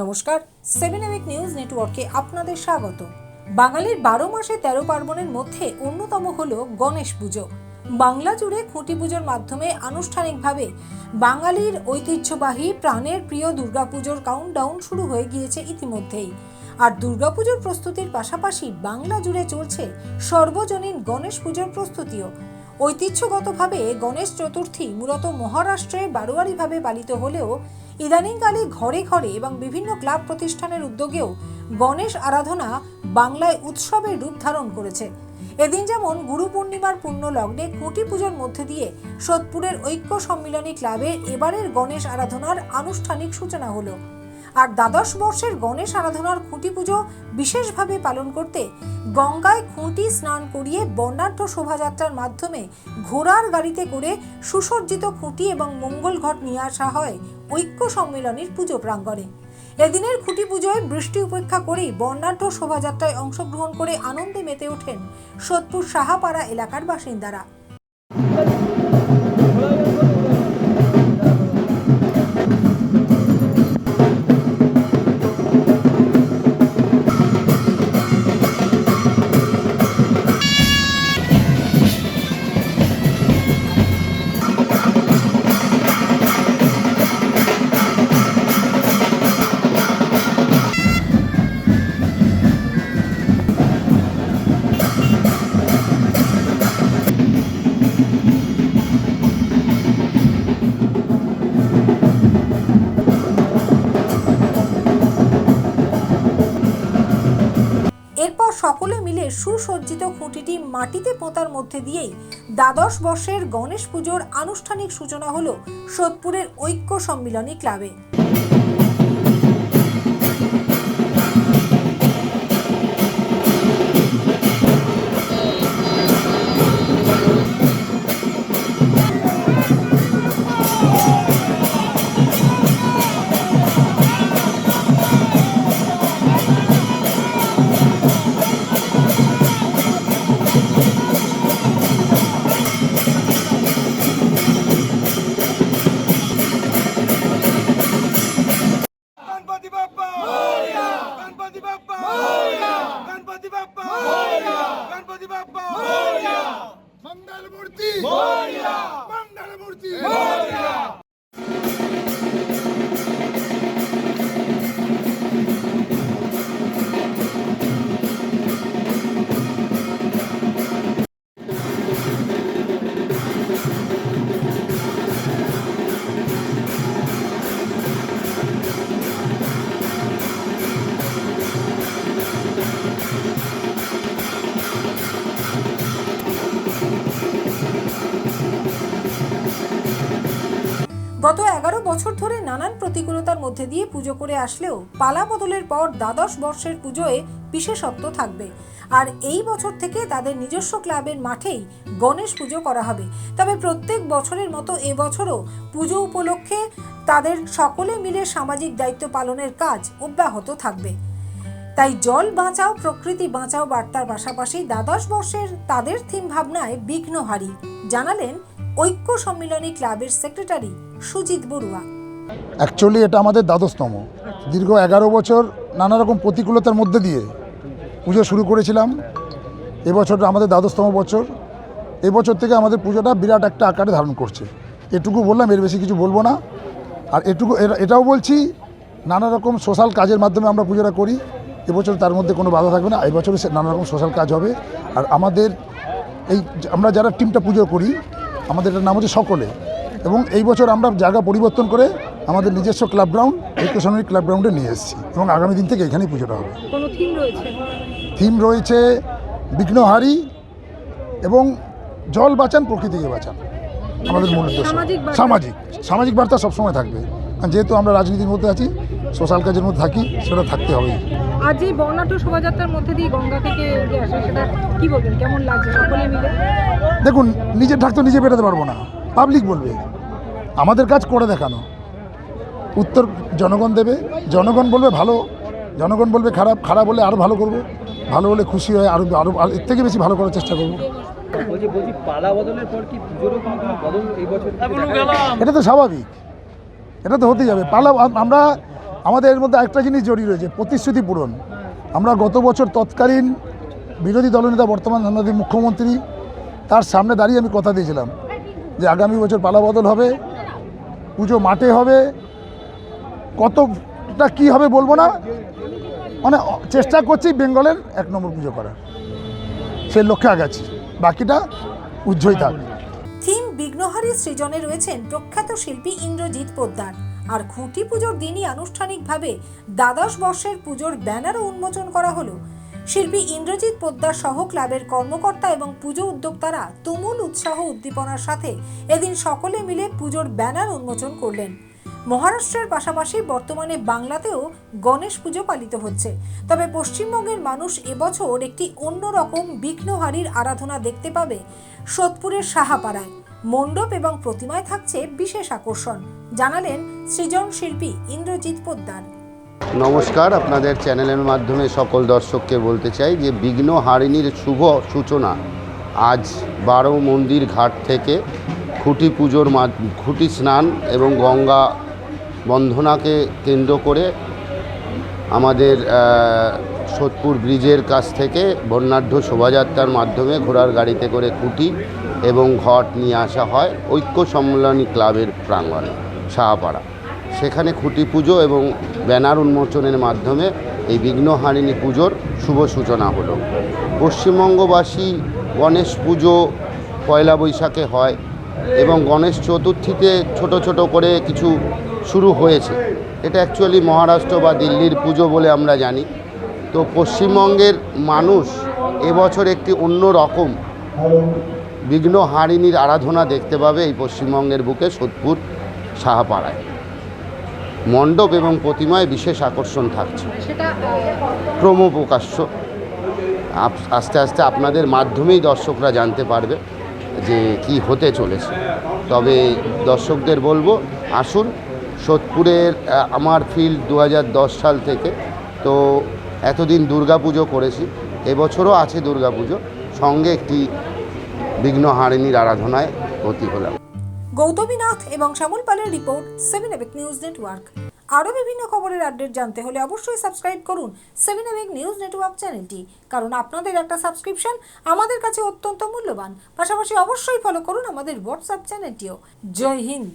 নমস্কার, 7 নিউজ নেটওয়ার্কে আপনাদের স্বাগত। বাঙালির 12 মাসে 13 পার্বণের মধ্যে অন্যতম হলো গণেশ পুজো। বাংলা জুড়ে খুঁটি পুজোর মাধ্যমে আনুষ্ঠানিকভাবে বাঙালির ঐতিহ্যবাহী প্রাণের প্রিয় দুর্গাপুজোর কাউন্টডাউন শুরু হয়ে গিয়েছে ইতিমধ্যেই। আর দুর্গাপুজোর প্রস্তুতির পাশাপাশি বাংলা জুড়ে চলছে সর্বজনীন গণেশ পুজোর প্রস্তুতিও। ঐতিহ্যগতভাবে গণেশ চতুর্থী মূলত মহারাষ্ট্রে বারোয়ারিভাবে পালিত হলেও ইদানিংকালে ঘরে ঘরে এবং বিভিন্ন ক্লাব প্রতিষ্ঠানের উদ্যোগেও গণেশ আরাধনা বাংলায় উৎসবের রূপ ধারণ করেছে। এদিন যেমন গুরু পূর্ণিমার পুণ্য লগ্নে খুঁটি পুজোর মধ্যে দিয়ে সোদপুরের ঐক্য সম্মিলনী ক্লাবে এবারের গণেশ আরাধনার আনুষ্ঠানিক সূচনা হলো। আর দ্বাদশ বর্ষের গণেশ আরাধনার খুঁটি পুজো বিশেষভাবে পালন করতে গঙ্গায় খুঁটি স্নান করিয়ে বর্ণাঢ্য শোভাযাত্রার মাধ্যমে ঘোড়ার গাড়িতে করে সুসজ্জিত খুঁটি এবং মঙ্গল ঘট নিয়ে আসা হয় ঐক্য সম্মেলনের পুজো প্রাঙ্গণে। এদিনের খুঁটি পুজোয় বৃষ্টি উপেক্ষা করেই বর্ণাঢ্য শোভাযাত্রায় অংশগ্রহণ করে আনন্দে মেতে ওঠেন সোদপুর সাহাপাড়া এলাকার বাসিন্দারা। এরপর সকলে মিলে সুসজ্জিত খুঁটিটি মাটিতে পোঁতার মধ্যে দিয়েই দ্বাদশ বর্ষের গণেশ পুজোর আনুষ্ঠানিক সূচনা হলো সোদপুরের ঐক্য সম্মিলনী ক্লাবে। मंगलमूर्ति मोरया, मंगलमूर्ति मोरया। গত 11 বছর ধরে নানান প্রতিকূলতার মধ্যে দিয়ে পুজো করে আসলেও পালা বদলের পর দ্বাদশ বর্ষের পুজোয় বিশেষত্ব থাকবে। আর এই বছর থেকে তাদের নিজস্ব ক্লাবের মাঠেই গণেশ পুজো করা হবে। তবে প্রত্যেক বছরের মতো এবছরও পুজো উপলক্ষে তাদের সকলে মিলে সামাজিক দায়িত্ব পালনের কাজ অব্যাহত থাকবে। তাই জল বাঁচাও প্রকৃতি বাঁচাও বার্তার পাশাপাশি দ্বাদশ বর্ষের তাদের থিম ভাবনায় বিঘ্নহারি, জানালেন ঐক্য সম্মিলনী ক্লাবের সেক্রেটারি সুজিত বড়ুয়া। অ্যাকচুয়ালি এটা আমাদের দ্বাদশতম। দীর্ঘ 11 বছর নানা রকম প্রতিকূলতার মধ্যে দিয়ে পুজো শুরু করেছিলাম। এবছর আমাদের দ্বাদশতম বছর। এবছর থেকে আমাদের পুজোটা বিরাট একটা আকারে ধারণ করছে। এটুকু বললাম, এর বেশি কিছু বলবো না। আর এটাও বলছি, নানা রকম সোশ্যাল কাজের মাধ্যমে আমরা পুজোটা করি। এবছর তার মধ্যে কোনো বাধা থাকবে না। এবছর নানা রকম সোশ্যাল কাজ হবে। আর আমাদের আমরা যারা টিমটা পুজো করি, আমাদের এটার নাম হচ্ছে সকলে। এবং এই বছর আমরা জায়গা পরিবর্তন করে আমাদের নিজস্ব ক্লাব গ্রাউন্ড ঐক্য সম্মিলনী ক্লাব গ্রাউন্ডে নিয়ে এসেছি এবং আগামী দিন থেকে এখানেই পুজোটা হবে। কোনো থিম রয়েছে বিঘ্নহারি এবং জল বাঁচান প্রকৃতিকে বাঁচান। আমাদের মূল উদ্দেশ্য সামাজিক বার্তা সবসময় থাকবে। আর যেহেতু আমরা রাজনীতির মধ্যে আছি, সোশ্যাল কাজের মধ্যে থাকি, সেটা থাকতে হবে। আর যে বর্ণাঢ্য শোভাযাত্রার মধ্যে দিয়ে গঙ্গা থেকে আসে, সেটা কি বলবেন, কেমন লাগছে সকলে মিলে? দেখুন, নিজের ঢাক তো নিজে পেটাতে পারবো না, পাবলিক বলবে। আমাদের কাজ করে দেখানো, উত্তর জনগণ দেবে। জনগণ বলবে ভালো, জনগণ বলবে খারাপ, খারাপ হলে আরও ভালো করবো, ভালো হলে খুশি হয়, আরও আরও এর থেকে বেশি ভালো করার চেষ্টা করবো। এটা তো স্বাভাবিক, এটা তো হতেই যাবে। পালা আমাদের এর মধ্যে একটা জিনিস জড়িয়ে রয়েছে, প্রতিশ্রুতি পূরণ। আমরা গত বছর তৎকালীন বিরোধী দলনেতা বর্তমান আমাদের মুখ্যমন্ত্রী, তার সামনে দাঁড়িয়ে আমি কথা দিয়েছিলাম যে আগামী বছর পালাবদল হবে, পুজো মাঠে হবে, কতটা কী হবে বলবো না, মানে চেষ্টা করছি বেঙ্গলের 1 নম্বর পুজো করার, সেই লক্ষ্যে আগাচ্ছি, বাকিটা উজ্জ্বল থাক। থিম বিঘ্নহারী সৃজনে রয়েছেন প্রখ্যাত শিল্পী ইন্দ্রজিৎ পোদ্দার। আর খুঁটি পুজোর দিনই আনুষ্ঠানিকভাবে দ্বাদশ বর্ষের পুজোর ব্যানারও উন্মোচন করা হলো। শিল্পী ইন্দ্রজিৎ পোদ্দার সহ ক্লাবের কর্মকর্তা এবং পুজো উদ্যোক্তারা তুমুল উৎসাহ উদ্দীপনার সাথে এদিন সকলে মিলে পুজোর ব্যানার উন্মোচন করলেন। মহারাষ্ট্রের পাশাপাশি বর্তমানে বাংলাতেও গণেশ পুজো পালিত হচ্ছে, তবে পশ্চিমবঙ্গের মানুষ এবছর একটি অন্যরকম বিঘ্নহারীর আরাধনা দেখতে পাবে সোদপুরের সাহাপাড়ায়। মণ্ডপ এবং প্রতিমায় থাকছে বিশেষ আকর্ষণ, জানালেন সৃজন শিল্পী ইন্দ্রজিৎ পোদ্দার। নমস্কার, আপনাদের চ্যানেলের মাধ্যমে সকল দর্শককে বলতে চাই যে বিঘ্নহারিণীর শুভ সূচনা আজ 12 মন্দির ঘাট থেকে খুঁটি পুজোর খুঁটি স্নান এবং গঙ্গা বন্ধনাকে কেন্দ্র করে আমাদের সোদপুর ব্রিজের কাছ থেকে বর্ণাঢ্য শোভাযাত্রার মাধ্যমে ঘোড়ার গাড়িতে করে খুঁটি এবং ঘট নিয়ে আসা হয় ঐক্য সম্মেলনী ক্লাবের প্রাঙ্গণে সাহাপাড়া। সেখানে খুঁটি পুজো এবং ব্যানার উন্মোচনের মাধ্যমে এই বিঘ্নহারিণী পুজোর শুভ সূচনা হলো। পশ্চিমবঙ্গবাসী গণেশ পুজো পয়লা বৈশাখে হয় এবং গণেশ চতুর্থীতে ছোট ছোট করে কিছু শুরু হয়েছে। এটা অ্যাকচুয়ালি মহারাষ্ট্র বা দিল্লির পুজো বলে আমরা জানি। তো পশ্চিমবঙ্গের মানুষ এবছর একটি অন্য রকম বিঘ্নহারিণীর আরাধনা দেখতে পাবে এই পশ্চিমবঙ্গের বুকে সোদপুর সাহাপাড়ায়। মণ্ডপ এবং প্রতিমায় বিশেষ আকর্ষণ থাকছে, ক্রমপ্রকাশ্য। আস্তে আস্তে আপনাদের মাধ্যমেই দর্শকরা জানতে পারবে যে কি হতে চলেছে। তবে দর্শকদের বলবো, আসুন সোদপুরের আমার ফিল্ড 2010 সাল থেকে, তো এতদিন দুর্গাপুজো করেছি, এবছরও আছে দুর্গাপুজো, সঙ্গে একটি বিঘ্নহারিণীর আরাধনায় ভর্তি হলাম। গৌতমী নাথ এবং শ্যামল পালের রিপোর্ট 7 এবেক নিউজ নেটওয়ার্ক। আরও বিভিন্ন খবরের আপডেট জানতে হলে অবশ্যই সাবস্ক্রাইব করুন 7 এবেক নিউজ নেটওয়ার্ক চ্যানেলটি, কারণ আপনাদের একটা সাবস্ক্রিপশন আমাদের কাছে অত্যন্ত মূল্যবান। পাশাপাশি অবশ্যই ফলো করুন আমাদের হোয়াটসঅ্যাপ চ্যানেলটিও। জয় হিন্দ।